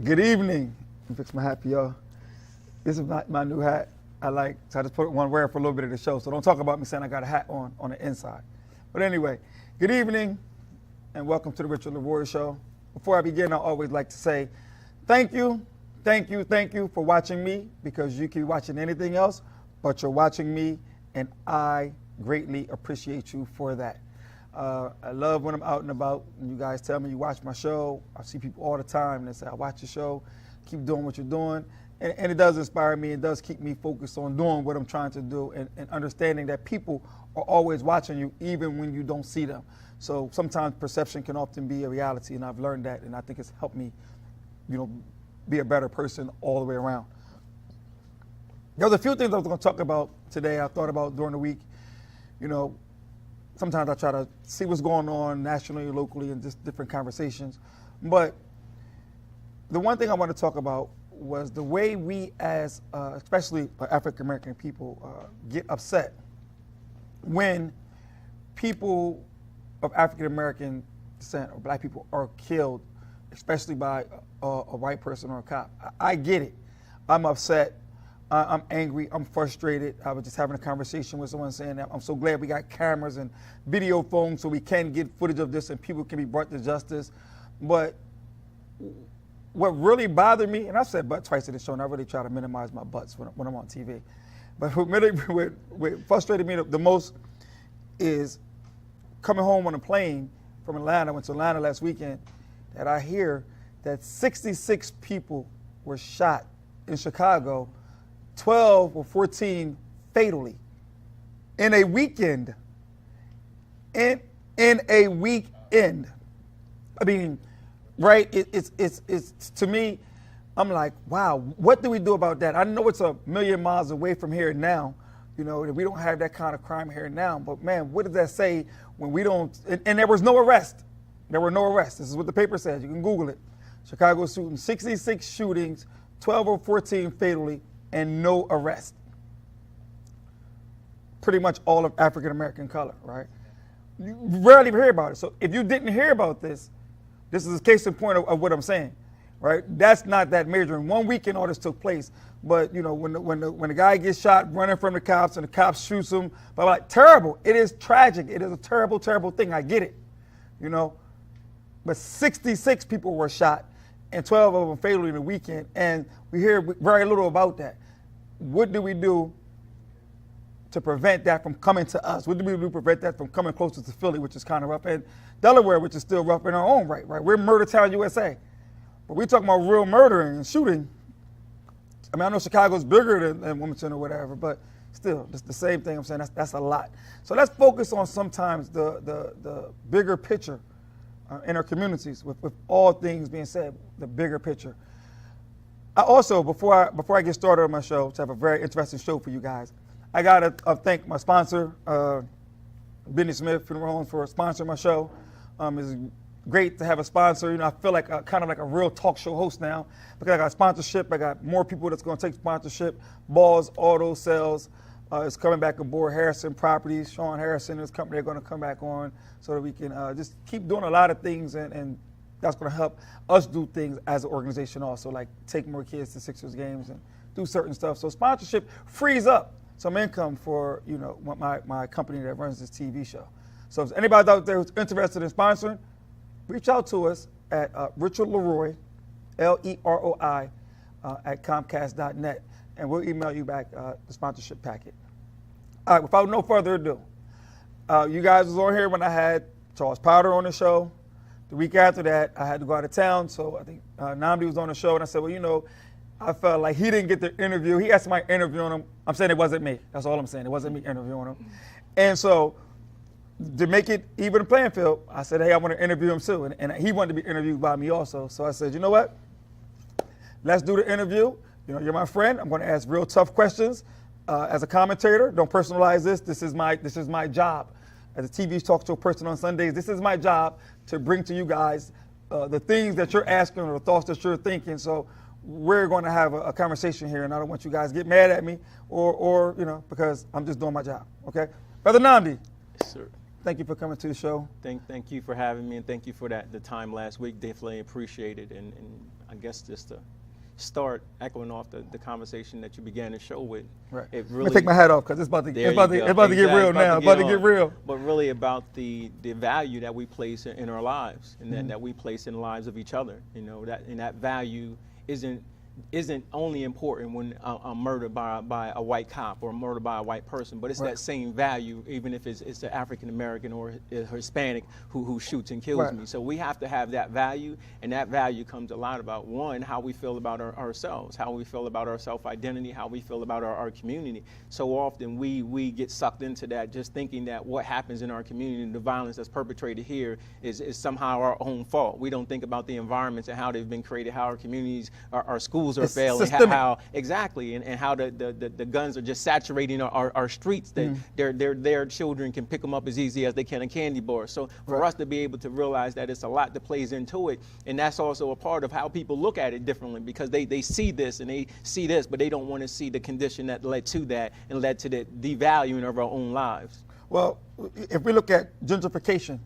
Good evening. Let me fix my hat for y'all. This is my new hat. So I just put one wear for a little bit of the show. So don't talk about me saying I got a hat on the inside. But anyway, good evening and welcome to the Richard LeRoi Show. Before I begin, I always like to say thank you for watching me, because you can be watching anything else, but you're watching me, and I greatly appreciate you for that. I love when I'm out and about and you guys tell me you watch my show. I see people all the time and they say, I watch your show, keep doing what you're doing. And it does inspire me. It does keep me focused on doing what I'm trying to do and understanding that people are always watching you even when you don't see them. So sometimes perception can often be a reality, and I've learned that, and I think it's helped me, be a better person all the way around. There's a few things I was going to talk about today. I thought about during the week. Sometimes I try to see what's going on nationally, locally, and just different conversations. But the one thing I want to talk about was the way we as, especially African-American people, get upset when people of African-American descent or black people are killed, especially by a white person or a cop. I get it. I'm upset. I'm angry, I'm frustrated. I was just having a conversation with someone saying that I'm so glad we got cameras and video phones so we can get footage of this and people can be brought to justice. But what really bothered me, and I've said butt twice in this show, and I really try to minimize my butts when I'm on TV. But what frustrated me the most is coming home on a plane from Atlanta. I went to Atlanta last weekend, that I hear that 66 people were shot in Chicago, 12 or 14 fatally in a weekend. In a weekend. I mean, right? It's to me, I'm like, wow, what do we do about that? I know it's a million miles away from here now, we don't have that kind of crime here now, but man, what does that say when we don't, and there was no arrest. There were no arrests. This is what the paper says. You can Google it. Chicago shooting, 66 shootings, 12 or 14 fatally, and no arrest. Pretty much all of African-American color, right? You rarely hear about it. So if you didn't hear about this is a case in point of what I'm saying, right? That's not that major. In 1 weekend, all this took place. But when the guy gets shot running from the cops and the cops shoots him, but like, terrible. It is tragic. It is a terrible, terrible thing. I get it, But 66 people were shot and 12 of them fatally in the weekend, and we hear very little about that. What do we do to prevent that from coming to us? What do we do to prevent that from coming closer to Philly, which is kind of rough, and Delaware, which is still rough in our own right? We're Murder Town, USA. But we're talking about real murder and shooting. I mean, I know Chicago's bigger than Wilmington or whatever, but still, it's the same thing I'm saying. That's a lot. So let's focus on sometimes the bigger picture in our communities, with all things being said, the bigger picture. I also, before I get started on my show, to have a very interesting show for you guys, I got to thank my sponsor, Benny Smith Funeral Homes, for sponsoring my show. It's great to have a sponsor. I feel like kind of like a real talk show host now, because I got sponsorship. I got more people that's going to take sponsorship. Balls Auto Sales is coming back aboard. Harrison Properties, Sean Harrison and his company are going to come back on so that we can just keep doing a lot of things, and that's going to help us do things as an organization also, like take more kids to Sixers games and do certain stuff. So sponsorship frees up some income for my company that runs this TV show. So if anybody out there who's interested in sponsoring, reach out to us at Richard LeRoi, LEROI, at Comcast.net, and we'll email you back the sponsorship packet. All right, without no further ado, you guys was on here when I had Charles Powder on the show. The week after that, I had to go out of town, so I think Namdi was on the show, and I said, well, I felt like he didn't get the interview. He asked somebody interviewing him. I'm saying it wasn't me. That's all I'm saying. It wasn't me interviewing him. And so to make it even playing field, I said, hey, I want to interview him too. And he wanted to be interviewed by me also. So I said, you know what? Let's do the interview. You're my friend. I'm going to ask real tough questions. As a commentator, don't personalize this. This is my job. As a TV talk show person on Sundays, this is my job to bring to you guys the things that you're asking or the thoughts that you're thinking. So we're going to have a conversation here, and I don't want you guys to get mad at me or because I'm just doing my job. Okay, Brother Namdi. Yes, sir. Thank you for coming to the show. Thank you for having me, and thank you for the time last week. Definitely appreciate it. And I guess just to start echoing off the conversation that you began the show with. Right. It Let really, me take my hat off because it's about to get real now. It's about to get real. But really about the value that we place in our lives, and that we place in the lives of each other. You know, that value isn't only important when I'm murdered by a white cop or murdered by a white person, but it's that same value even if it's the African American or Hispanic who shoots and kills me. So we have to have that value, and that value comes a lot about, one, how we feel about ourselves, how we feel about our self-identity, how we feel about our community. So often we get sucked into that, just thinking that what happens in our community, the violence that's perpetrated here is somehow our own fault. We don't think about the environments and how they've been created, how our communities, our schools are failing, how exactly, and how the guns are just saturating our streets, that their children can pick them up as easy as they can a candy bar. So for us to be able to realize that it's a lot that plays into it, and that's also a part of how people look at it differently, because they see this and they see this, but they don't want to see the condition that led to that and led to the devaluing of our own lives. Well, if we look at gentrification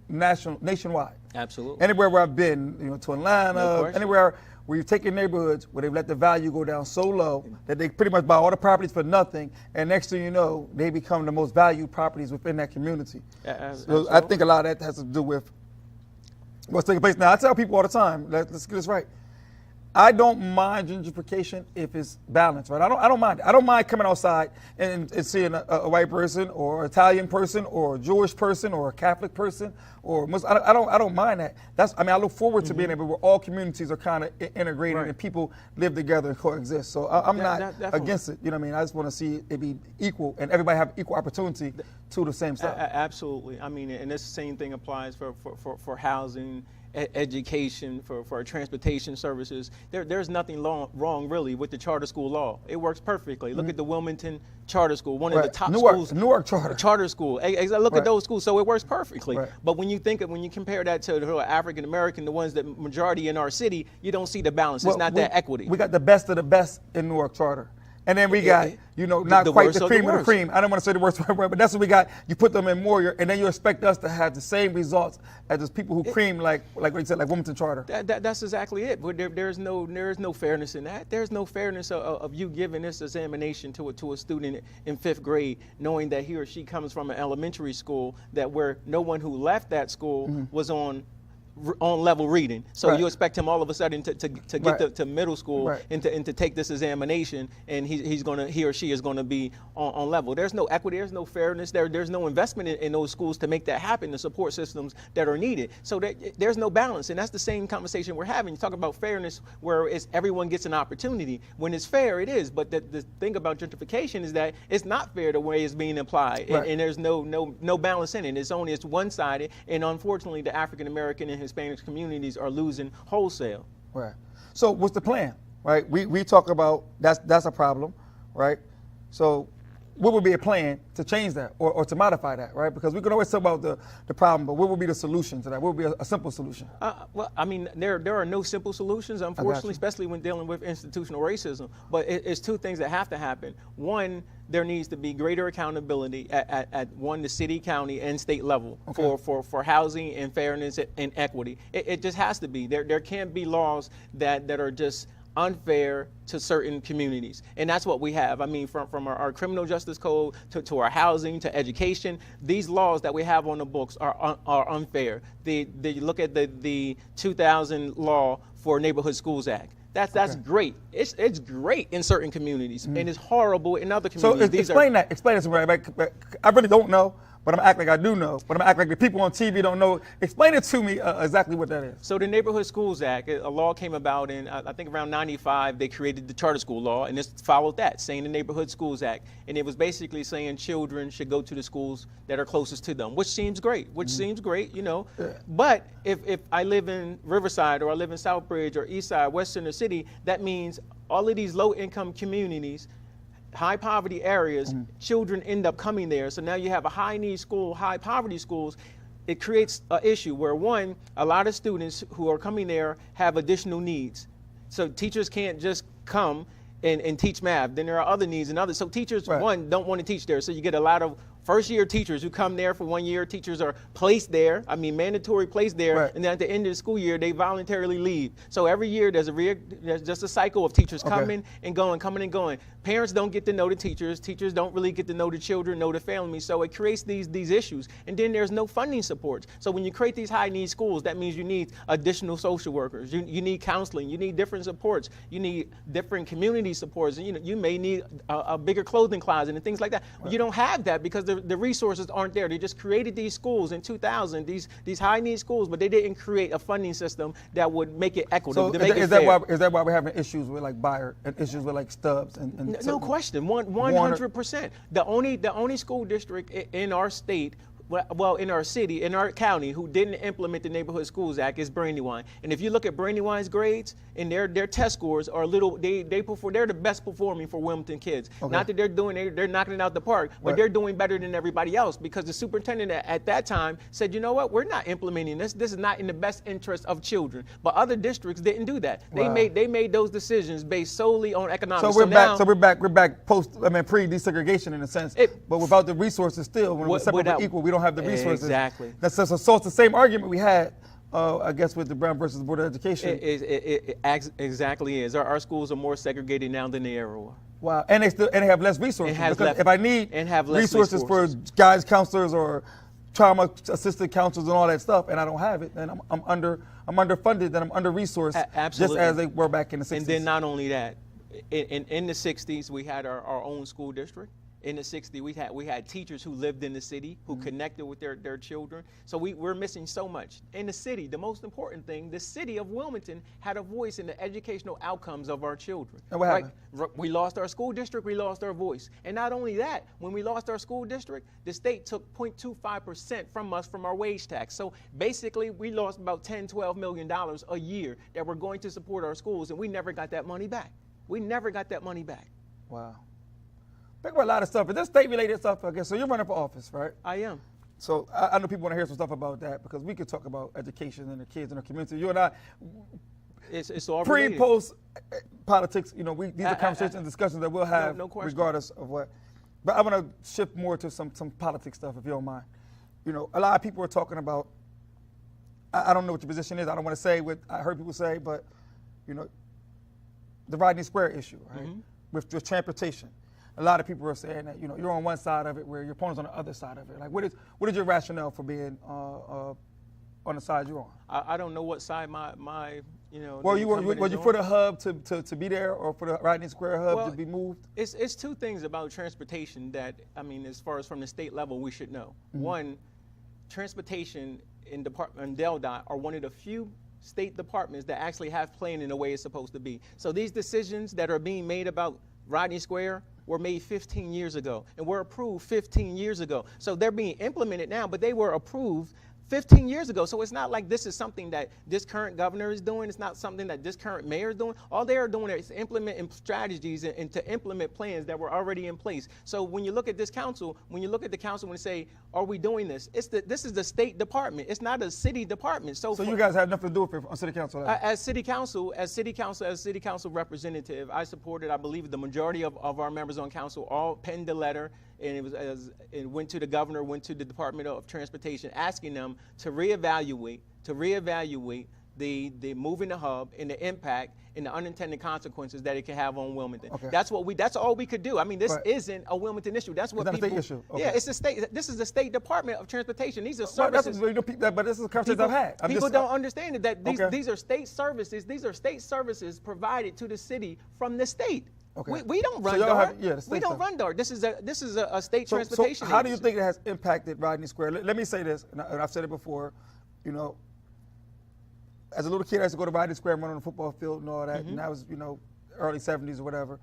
nationwide, absolutely, anywhere where I've been, to Atlanta, anywhere where you've taken neighborhoods where they've let the value go down so low that they pretty much buy all the properties for nothing, and next thing you know, they become the most valued properties within that community. So I think a lot of that has to do with what's taking place now. I tell people all the time, let's get this right. I don't mind gentrification if it's balanced, right? I don't mind it. I don't mind coming outside and seeing a white person or Italian person or a Jewish person or a Catholic person or Muslim. I don't mind that. I look forward to being able where all communities are kind of integrated and people live together and coexist. So I'm not against it. You know what I mean? I just want to see it be equal and everybody have equal opportunity to the same stuff. Absolutely. I mean, and this same thing applies for housing, education, for transportation services. There's nothing wrong really with the charter school law. It works perfectly. Look at the Wilmington Charter School, one of the top schools. Newark Charter School. Look at those schools. So it works perfectly. But when you compare that to the African American, the ones that majority in our city, you don't see the balance. It's not that equity. We got the best of the best in Newark Charter. And then we got, not quite the cream of the cream. I don't want to say the worst word, but that's what we got. You put them in Moyer, and then you expect us to have the same results as those people who cream like what you said, like Wilmington Charter. That's exactly it. But there is no fairness in that. There's no fairness of you giving this examination to a student in 5th grade, knowing that he or she comes from an elementary school where no one who left that school was on level reading. So you expect him all of a sudden to get to middle school and to take this examination, and he or she is gonna be on level. There's no equity, there's no fairness, there's no investment in those schools to make that happen, the support systems that are needed. So there's no balance, and that's the same conversation we're having. You talk about fairness where everyone gets an opportunity. When it's fair, it is, but the thing about gentrification is that it's not fair the way it's being applied, and there's no balance in it. It's one-sided, and unfortunately the African American and Hispanic communities are losing wholesale. Right. So what's the plan? Right. We talk about that's a problem, right? So what would be a plan to change that or to modify that, right? Because we can always talk about the problem, but what would be the solution to that? What would be a simple solution? Well, I mean, there are no simple solutions, unfortunately, especially when dealing with institutional racism. But it's two things that have to happen. One, there needs to be greater accountability at the city, county, and state level for housing and fairness and equity. It just has to be. There can't be laws that are just unfair to certain communities, and that's what we have. I mean, from our criminal justice code to our housing to education, these laws that we have on the books are unfair. They look at the 2000 law for Neighborhood Schools Act. That's great. It's great in certain communities, and it's horrible in other communities. So explain that to me. I really don't know. But I'm gonna act like I do know. But I'm gonna act like the people on TV don't know. Explain it to me exactly what that is. So the Neighborhood Schools Act, a law came about in, I think around 95, they created the charter school law, and this followed that, saying the Neighborhood Schools Act. And it was basically saying children should go to the schools that are closest to them, which seems great, But if I live in Riverside or I live in Southbridge or Eastside, West Center City, that means all of these low-income communities, high poverty areas, children end up coming there. So now you have a high need school, high poverty schools. It creates an issue where, one, a lot of students who are coming there have additional needs. So teachers can't just come and teach math. Then there are other needs and others. So teachers, one, don't want to teach there. So you get a lot of First year teachers who come there for 1 year, teachers are placed there. I mean, mandatory placed there. Right. And then at the end of the school year, they voluntarily leave. So every year there's just a cycle of teachers coming and going, coming and going. Parents don't get to know the teachers. Teachers don't really get to know the children, know the family. So it creates these issues. And then there's no funding supports. So when you create these high need schools, that means you need additional social workers. You need counseling. You need different supports. You need different community supports. And, you may need a bigger clothing closet and things like that. Right. You don't have that because the resources aren't there. They just created these schools in 2000, these high need schools, but they didn't create a funding system that would make it equitable. So is that why we're having issues with like Bayer and issues with like Stubbs and no question, 100%. The only school district in our state, well, in our city, in our county, who didn't implement the Neighborhood Schools Act is Brandywine. And if you look at Brandywine's grades and their test scores are they're the best performing for Wilmington kids. Okay. Not that they're knocking it out the park, but they're doing better than everybody else because the superintendent at that time said, you know what, we're not implementing this. This is not in the best interest of children. But other districts didn't do that. Wow. They made those decisions based solely on economics. So we're back pre-desegregation in a sense, but without the resources still, when we're separate equal, we don't have the resources. Exactly. So it's the same argument we had, I guess, with the Brown versus Board of Education. It exactly is. Our schools are more segregated now than they ever were. Wow, and they have less resources. If I need resources for guidance counselors or trauma assisted counselors and all that stuff, and I don't have it, then I'm underfunded, then I'm under resourced. Absolutely. Just as they were back in the 60s. And then not only that, in the 60s we had our own school district. In the 60s, we had teachers who lived in the city, who connected with their children. So we're missing so much. In the city, the most important thing, the city of Wilmington had a voice in the educational outcomes of our children. And what happened? We lost our school district, we lost our voice. And not only that, when we lost our school district, the state took 0.25% from us from our wage tax. So basically, we lost about $10, $12 million a year that were going to support our schools, and we never got that money back. We never got that money back. Wow. Think about a lot of stuff, but this state-related stuff, I guess. So you're running for office, right? I am. So I know people want to hear some stuff about that because we could talk about education and the kids in our community. You and I, it's all pre, related. post politics. These are conversations and discussions that we'll have no regardless of what. But I want to shift more to some politics stuff, if you don't mind. A lot of people are talking about. I don't know what your position is. I don't want to say what I heard people say, but the Rodney Square issue, right, with transportation. A lot of people are saying that you're on one side of it where your opponent's on the other side of it. Like, what is your rationale for being on the side you're on? I don't know what side my Well, was you for the hub to be there, or for the Rodney Square hub to be moved? It's two things about transportation that as far as from the state level, we should know. One, transportation in DelDOT are one of the few state departments that actually have planning the way it's supposed to be. So these decisions that are being made about Rodney Square were made 15 years ago and were approved 15 years ago. So they're being implemented now, but they were approved 15 years ago. So it's not like this is something that this current governor is doing. It's not something that this current mayor is doing. All they are doing is implementing strategies and to implement plans that were already in place. So when you look at this council, when you look at the council and say, are we doing this? This is the state department. It's not a city department. So you guys have nothing to do with it on city council? As city council representative, I supported, I believe the majority of our members on council all penned the letter, and it went to the governor, went to the Department of Transportation, asking them to reevaluate the moving the hub and the impact and the unintended consequences that it can have on Wilmington. Okay. That's all we could do. This isn't a Wilmington issue. That's what it's not a state issue. Okay. Yeah, it's a state. This is the State Department of Transportation. These are services. But this is a conversation I've had. People don't understand that these are state services. These are state services provided to the city from the state. Okay. We don't run DART. We don't run DART. This is a state transportation. So how do you think it has impacted Rodney Square? Let me say this, and I've said it before. As a little kid, I used to go to Rodney Square and run on the football field and all that, and that was early 70s or whatever.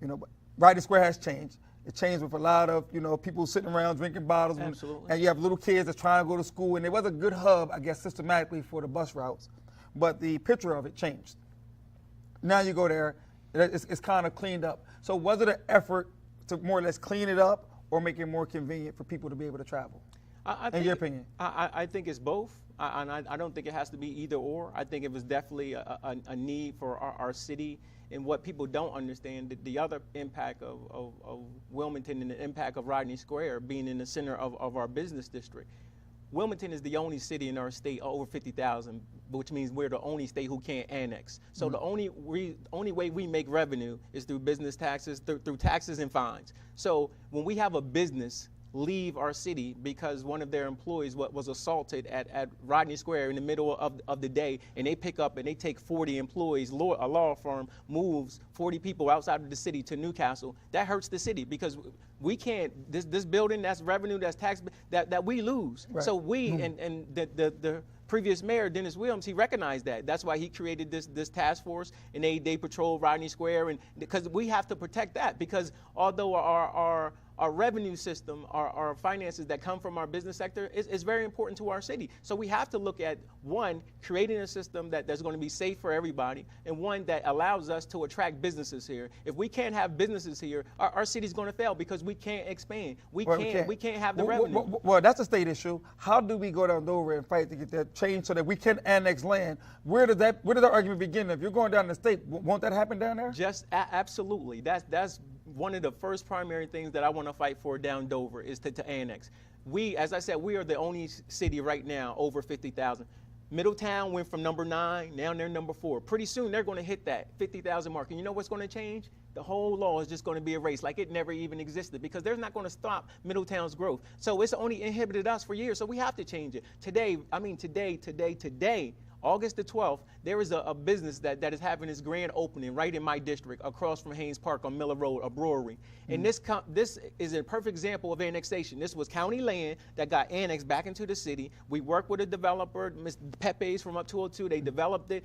But Rodney Square has changed. It changed with a lot of people sitting around drinking bottles. Absolutely. And you have little kids that's trying to go to school, and there was a good hub, I guess, systematically for the bus routes, but the picture of it changed. Now you go there. It's kind of cleaned up. So was it an effort to more or less clean it up or make it more convenient for people to be able to travel? in your opinion? I think it's both. I don't think it has to be either or. I think it was definitely a need for our city. And what people don't understand, the other impact of Wilmington and the impact of Rodney Square being in the center of our business district. Wilmington is the only city in our state over 50,000, which means we're the only state who can't annex. So the only way we make revenue is through business taxes, through taxes and fines. So when we have a business leave our city because one of their employees was assaulted at Rodney Square in the middle of the day, and they pick up and they take 40 employees, a law firm moves 40 people outside of the city to Newcastle, that hurts the city because we can't, this building, that's revenue, that's tax, that we lose. Right. So we, and the previous mayor, Dennis Williams, he recognized that. That's why he created this task force, and they patrol Rodney Square, and because we have to protect that, because although our revenue system, our finances that come from our business sector is very important to our city. So we have to look at, one, creating a system that's going to be safe for everybody, and one that allows us to attract businesses here. If we can't have businesses here, our city's going to fail because we can't expand. We can't have the revenue. Well, that's a state issue. How do we go down Dover and fight to get that changed so that we can annex land? Where does that argument begin? If you're going down the state, won't that happen down there? Just absolutely. That's one of the first primary things that I want to fight for down Dover is to annex. We, as I said, we are the only city right now over 50,000. Middletown went from number 9, now they're number 4. Pretty soon they're going to hit that 50,000 mark. And you know what's going to change? The whole law is just going to be erased like it never even existed, because they're not going to stop Middletown's growth. So it's only inhibited us for years. So we have to change it. Today, August the 12th, there is a business that is having its grand opening right in my district across from Haynes Park on Miller Road, a brewery. And this is a perfect example of annexation. This was county land that got annexed back into the city. We worked with a developer, Ms. Pepe's from up 202. They developed it.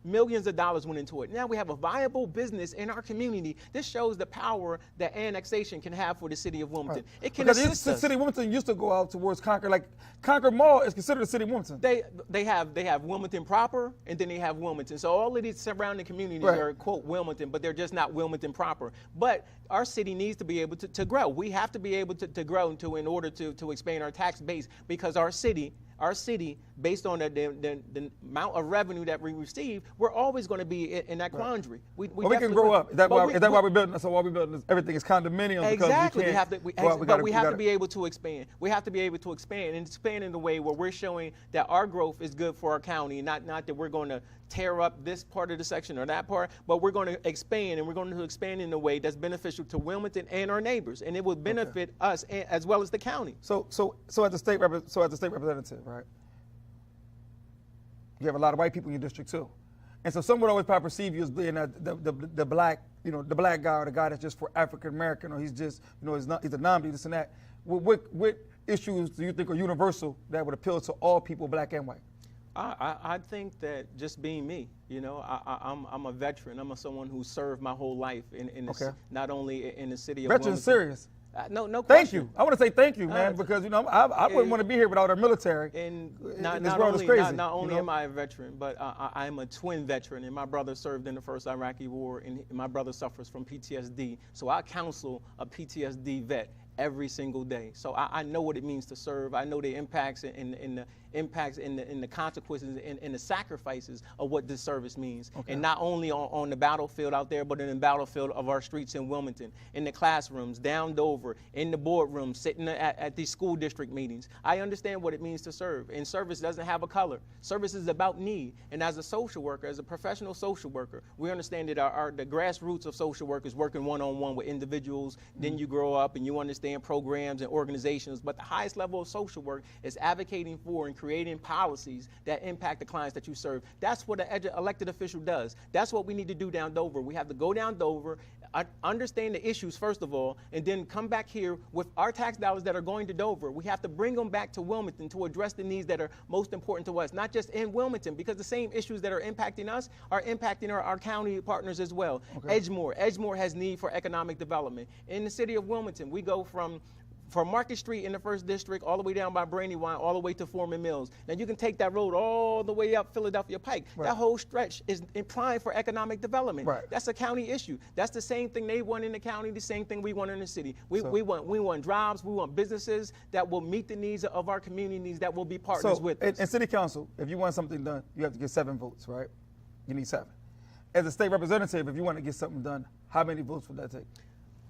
Millions of dollars went into it. Now we have a viable business in our community. This shows the power that annexation can have for the city of Wilmington. Right. It can assist us. The city of Wilmington used to go out towards Concord. Like Concord Mall is considered the city of Wilmington. They have Wilmington proper, and then they have Wilmington. So all of these surrounding communities are, quote, Wilmington, but they're just not Wilmington proper. But our city needs to be able to grow. We have to be able to grow in order to expand our tax base, because our city, based on the amount of revenue that we receive, we're always going to be in that quandary. We can grow up. Is that why we're building? So why we building this? Everything is condominiums. Exactly. We have to be able to expand. We have to be able to expand in a way where we're showing that our growth is good for our county, not that we're going to tear up this part of the section or that part, but we're going to expand, and we're going to expand in a way that's beneficial to Wilmington and our neighbors, and it will benefit us as well as the county. So as the state representative, right? You have a lot of white people in your district too, and so some would always probably perceive you as being the black, the black guy, or the guy that's just for African American, or he's just, he's a non-black, this and that. What issues do you think are universal that would appeal to all people, black and white? I think that just being me, I'm a veteran. I'm someone who served my whole life not only in the city of Wilmington. Veteran serious. No question. Thank you. I want to say thank you, man, because I wouldn't want to be here without our military. And this world is crazy. Not only am I a veteran, but I'm a twin veteran, and my brother served in the first Iraqi war, and my brother suffers from PTSD. So I counsel a PTSD vet every single day. So I know what it means to serve. I know the impacts and the impacts and the consequences and the sacrifices of what this service means. Okay. And not only on the battlefield out there, but in the battlefield of our streets in Wilmington, in the classrooms, down Dover, in the boardroom, sitting at these school district meetings. I understand what it means to serve. And service doesn't have a color. Service is about need. And as a social worker, as a professional social worker, we understand that the grassroots of social work is working one-on-one with individuals. Mm-hmm. Then you grow up and you understand programs and organizations. But the highest level of social work is advocating for and creating policies that impact the clients that you serve. That's what an elected official does. That's what we need to do down Dover. We have to go down Dover, understand the issues first of all, and then come back here with our tax dollars that are going to Dover. We have to bring them back to Wilmington to address the needs that are most important to us, not just in Wilmington, because the same issues that are impacting us are impacting our county partners as well. Okay. Edgemoor has need for economic development. In the city of Wilmington, we go from from Market Street in the 1st District all the way down by Brandywine, all the way to Foreman Mills. Now you can take that road all the way up Philadelphia Pike. Right. That whole stretch is prime for economic development. Right. That's a county issue. That's the same thing they want in the county, the same thing we want in the city. We want jobs, we want businesses that will meet the needs of our communities, that will be partners with us. In city council, if you want something done, you have to get 7 votes, right? You need 7. As a state representative, if you want to get something done, how many votes would that take?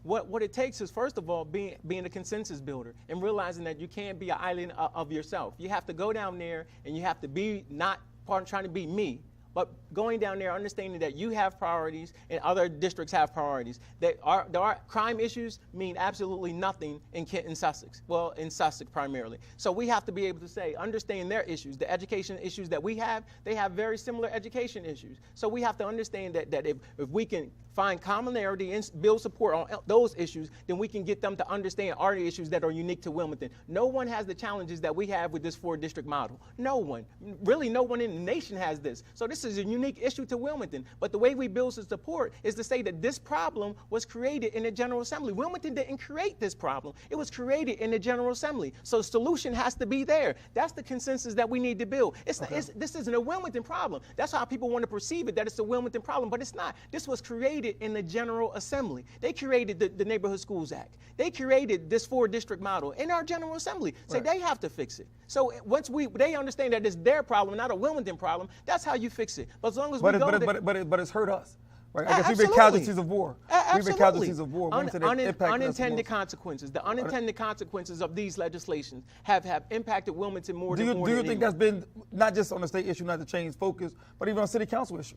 What it takes is, first of all, being a consensus builder and realizing that you can't be an island of yourself. You have to go down there and you have to be not trying to be me, but going down there, understanding that you have priorities and other districts have priorities. There are crime issues mean absolutely nothing in Kent and Sussex. Well, in Sussex primarily. So we have to be able to say, understand their issues. The education issues that we have, they have very similar education issues. So we have to understand that if we can find commonality and build support on those issues, then we can get them to understand our issues that are unique to Wilmington. No one has the challenges that we have with this 4-district model. No one. Really, no one in the nation has this. So this is a unique issue to Wilmington. But the way we build support is to say that this problem was created in the General Assembly. Wilmington didn't create this problem. It was created in the General Assembly. So the solution has to be there. That's the consensus that we need to build. This isn't a Wilmington problem. That's how people want to perceive it, that it's a Wilmington problem, but it's not. This was created in the General Assembly. They created the Neighborhood Schools Act. They created this 4-district model in our General Assembly. So they have to fix it. So once they understand that it's their problem, not a Wilmington problem, that's how you fix it. But as long as but it's hurt us. Right? I guess Absolutely. we've been casualties of war. Absolutely. We've been casualties of war. Unintended consequences. The unintended consequences of these legislations have impacted Wilmington more than Do you think that's been not just on the state issue, not to change focus, but even on city council issue?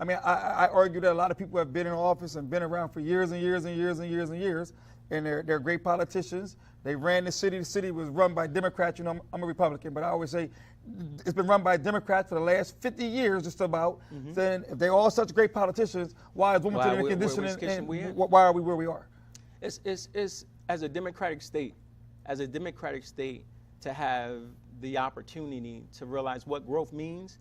I mean, I argue that a lot of people have been in office and been around for years and years and years and years and years, and they're great politicians. They ran the city. The city was run by Democrats. You know, I'm a Republican, but I always say it's been run by Democrats for the last 50 years, just about. Then if they're all such great politicians, why is Wilmington in a condition, and why are we where we are? It's as a democratic state, to have the opportunity to realize what growth means.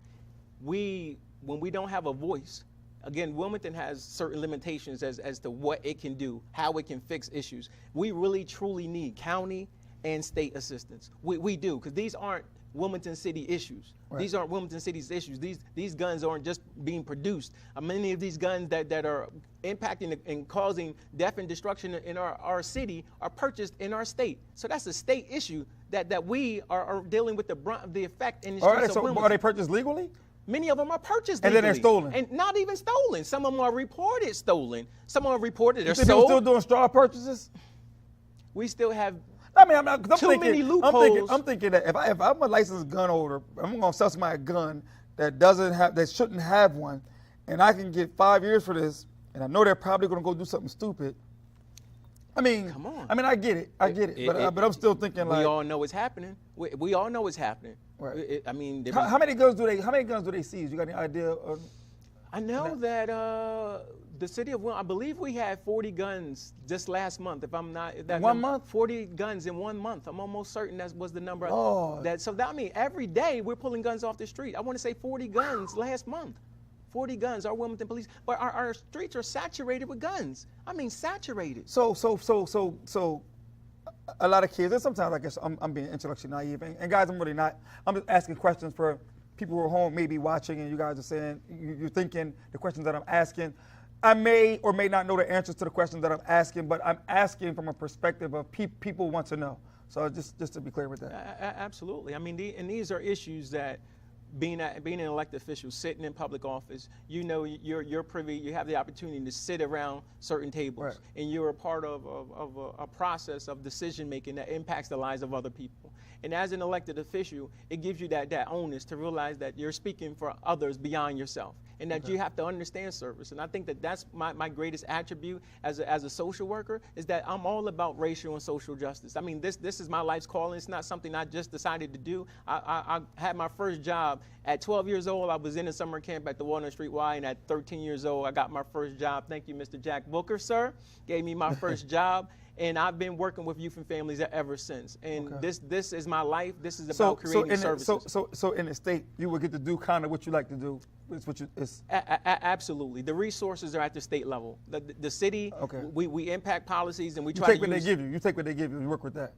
When we don't have a voice, again, Wilmington has certain limitations as to what it can do, how it can fix issues. We really, truly need county and state assistance. We do, because these aren't Wilmington City issues. Right. These aren't Wilmington City's issues. These guns aren't just being produced. Many of these guns that are impacting and causing death and destruction in our city are purchased in our state. So that's a state issue that we are dealing with the brunt of the effect in the streets of Wilmington. Are they purchased legally? Many of them are purchased legally. And then they're stolen. And not even stolen. Some of them are reported stolen. Some of them are reported they're sold. People still doing straw purchases? We still have many loopholes. I'm thinking that if I'm a licensed gun holder, I'm going to sell somebody a gun that shouldn't have one, and I can get 5 years for this, and I know they're probably going to go do something stupid. I mean, come on. I mean, I get it, but I'm still thinking we all know it's happening. We all know it's happening. Right. I mean, how many guns do they seize? You got any idea? I know that the city of Wilmington, I believe we had 40 guns just last month. If I'm not, that 1 month, 40 guns in 1 month. I'm almost certain that was the number. Oh. I mean, every day we're pulling guns off the street. I want to say 40 guns last month. 40 guns, our Wilmington police, but our streets are saturated with guns. I mean, saturated. So a lot of kids, and sometimes I guess I'm being intellectually naive, and guys, I'm really not. I'm just asking questions for people who are home, maybe watching, and you guys are saying, you're thinking the questions that I'm asking. I may or may not know the answers to the questions that I'm asking, but I'm asking from a perspective of people want to know. So just to be clear with that. Absolutely. I mean, these are issues that being an elected official, sitting in public office, you know, you're privy, you have the opportunity to sit around certain tables, right, and you're a part of a process of decision making that impacts the lives of other people. And as an elected official, it gives you that onus to realize that you're speaking for others beyond yourself, and that you have to understand service. And I think that's my greatest attribute as a social worker, is that I'm all about racial and social justice. I mean, this is my life's calling. It's not something I just decided to do. I had my first job at 12 years old. I was in a summer camp at the Walnut Street Y, and at 13 years old, I got my first job. Thank you, Mr. Jack Booker, sir. Gave me my first job. and I've been working with youth and families ever since. And Okay. this is my life. This is about creating services. So in the state, you would get to do kind of what you like to do. It's what you, it's, Absolutely. The resources are at the state level. The city, Okay. we impact policies and we you try take to what they use. give you. You take what they give you. You work with that.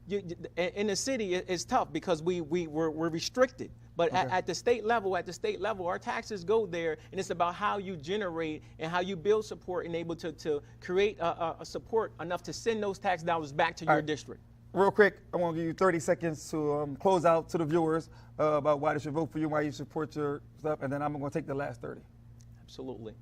In the city, it's tough because we're restricted. But Okay. at the state level, our taxes go there, and it's about how you generate and how you build support and able to create a support enough to send those tax dollars back to your right. district. Real quick, I want to give you 30 seconds to close out to the viewers about why they should vote for you, why you support your stuff, and then I'm going to take the last 30. Absolutely.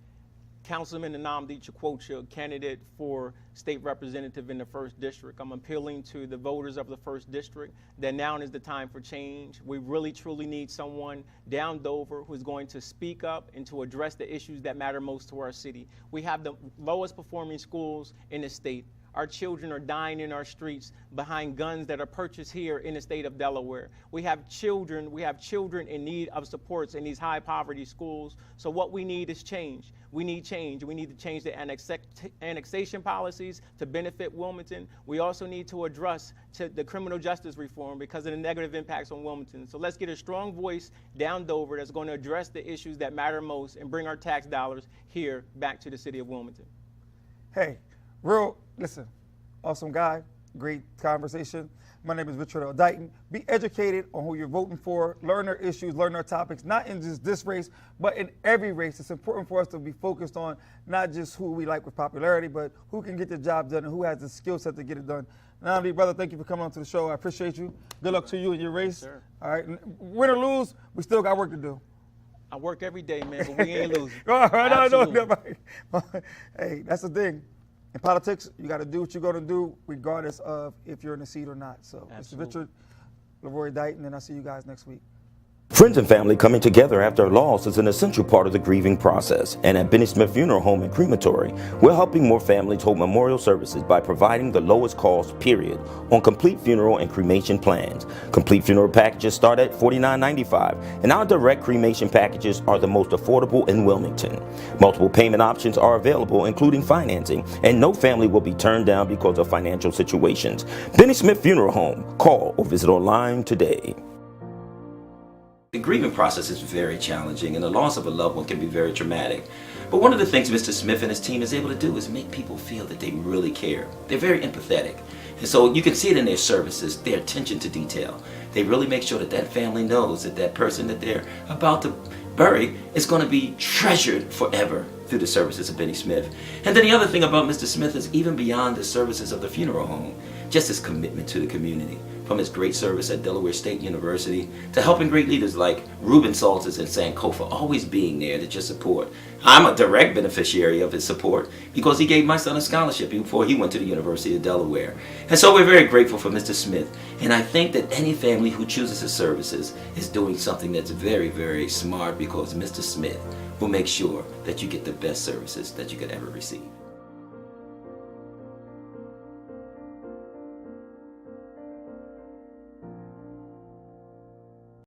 Councilman Nnamdi Chukwucha, candidate for state representative in the 1st District. I'm appealing to the voters of the 1st District that now is the time for change. We really truly need someone down Dover who's going to speak up and to address the issues that matter most to our city. We have the lowest performing schools in the state. Our children are dying in our streets behind guns that are purchased here in the state of Delaware. We have children in need of supports in these high poverty schools. So what we need is change. We need change. We need to change the annexation policies to benefit Wilmington. We also need to address the criminal justice reform because of the negative impacts on Wilmington. So let's get a strong voice down Dover that's going to address the issues that matter most and bring our tax dollars here back to the city of Wilmington. Hey, listen, awesome guy, great conversation. My name is Richard L. Dighton. Be educated on who you're voting for, learn their issues, learn their topics, not in just this race, but in every race. It's important for us to be focused on not just who we like with popularity, but who can get the job done and who has the skill set to get it done. Nnamdi, brother, thank you for coming on to the show. I appreciate you. Good luck to you in your race. Yes, sir. All right, win or lose, we still got work to do. I work every day, man, but we ain't losing. All right, Absolutely. no. Hey, that's the thing. In politics, you got to do what you're going to do, regardless of if you're in the seat or not. So, Mr. Richard, LeRoi Dighton, and I'll see you guys next week. Friends and family coming together after a loss is an essential part of the grieving process. And at Benny Smith Funeral Home and Crematory, we're helping more families hold memorial services by providing the lowest cost, period, on complete funeral and cremation plans. Complete funeral packages start at $49.95, and our direct cremation packages are the most affordable in Wilmington. Multiple payment options are available, including financing, and no family will be turned down because of financial situations. Benny Smith Funeral Home. Call or visit online today. The grieving process is very challenging, and the loss of a loved one can be very traumatic. But one of the things Mr. Smith and his team is able to do is make people feel that they really care. They're very empathetic. And so you can see it in their services, their attention to detail. They really make sure that that family knows that that person that they're about to bury is going to be treasured forever through the services of Benny Smith. And then the other thing about Mr. Smith is even beyond the services of the funeral home, just his commitment to the community. From his great service at Delaware State University to helping great leaders like Ruben Salters and Sankofa, always being there to just support. I'm a direct beneficiary of his support because he gave my son a scholarship before he went to the University of Delaware. And so we're very grateful for Mr. Smith. And I think that any family who chooses his services is doing something that's very, very smart, because Mr. Smith will make sure that you get the best services that you could ever receive.